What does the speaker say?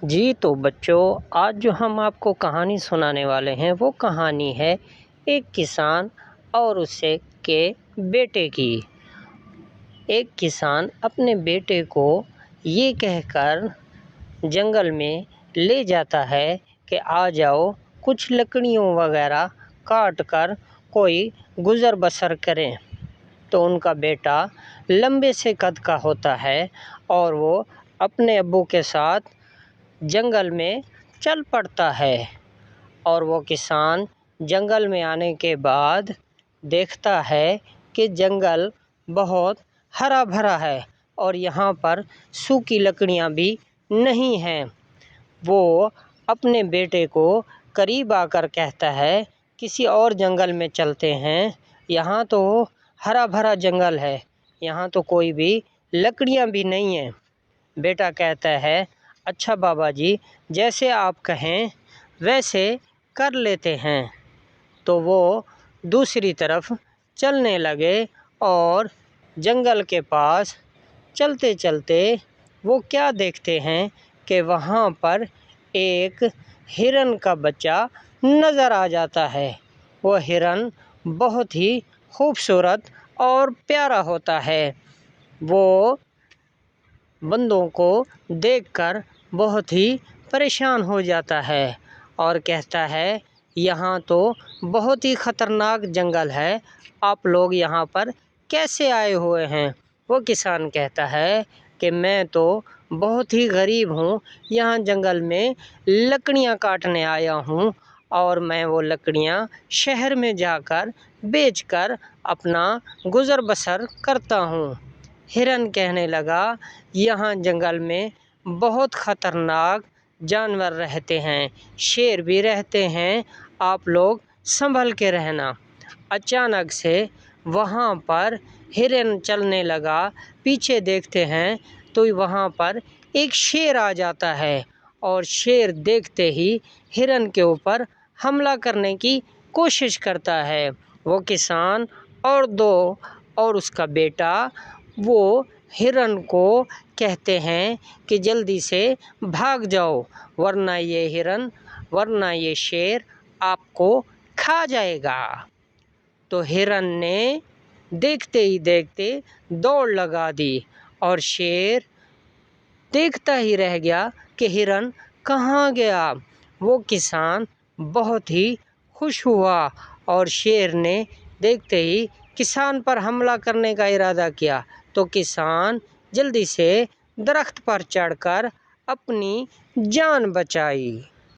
جی تو بچوں، آج جو ہم آپ کو کہانی سنانے والے ہیں وہ کہانی ہے ایک کسان اور اس کے بیٹے کی۔ ایک کسان اپنے بیٹے کو یہ کہہ کر جنگل میں لے جاتا ہے کہ آ جاؤ کچھ لکڑیوں وغیرہ کاٹ کر کوئی گزر بسر کریں۔ تو ان کا بیٹا لمبے سے قد کا ہوتا ہے اور وہ اپنے ابو کے ساتھ جنگل میں چل پڑتا ہے، اور وہ کسان جنگل میں آنے کے بعد دیکھتا ہے کہ جنگل بہت ہرا بھرا ہے اور یہاں پر سوکھی لکڑیاں بھی نہیں ہیں۔ وہ اپنے بیٹے کو قریب آ کر کہتا ہے کسی اور جنگل میں چلتے ہیں، یہاں تو ہرا بھرا جنگل ہے، یہاں تو کوئی بھی لکڑیاں بھی نہیں ہیں۔ بیٹا کہتا ہے اچھا بابا جی، جیسے آپ کہیں ویسے کر لیتے ہیں۔ تو وہ دوسری طرف چلنے لگے اور جنگل کے پاس چلتے چلتے وہ کیا دیکھتے ہیں کہ وہاں پر ایک ہرن کا بچہ نظر آ جاتا ہے۔ وہ ہرن بہت ہی خوبصورت اور پیارا ہوتا ہے۔ وہ بندوں کو دیکھ کر بہت ہی پریشان ہو جاتا ہے اور کہتا ہے یہاں تو بہت ہی خطرناک جنگل ہے، آپ لوگ یہاں پر کیسے آئے ہوئے ہیں؟ وہ کسان کہتا ہے کہ میں تو بہت ہی غریب ہوں، یہاں جنگل میں لکڑیاں کاٹنے آیا ہوں اور میں وہ لکڑیاں شہر میں جا کر بیچ کر اپنا گزر بسر کرتا ہوں۔ ہرن کہنے لگا یہاں جنگل میں بہت خطرناک جانور رہتے ہیں، شیر بھی رہتے ہیں، آپ لوگ سنبھل کے رہنا۔ اچانک سے وہاں پر ہرن چلنے لگا، پیچھے دیکھتے ہیں تو وہاں پر ایک شیر آ جاتا ہے اور شیر دیکھتے ہی ہرن کے اوپر حملہ کرنے کی کوشش کرتا ہے۔ وہ کسان اور اس کا بیٹا وہ ہرن کو کہتے ہیں کہ جلدی سے بھاگ جاؤ ورنہ یہ شیر آپ کو کھا جائے گا۔ تو ہرن نے دیکھتے ہی دیکھتے دوڑ لگا دی اور شیر دیکھتا ہی رہ گیا کہ ہرن کہاں گیا۔ وہ کسان بہت ہی خوش ہوا اور شیر نے دیکھتے ہی کسان پر حملہ کرنے کا ارادہ کیا، تو کسان جلدی سے درخت پر چڑھ کر اپنی جان بچائی۔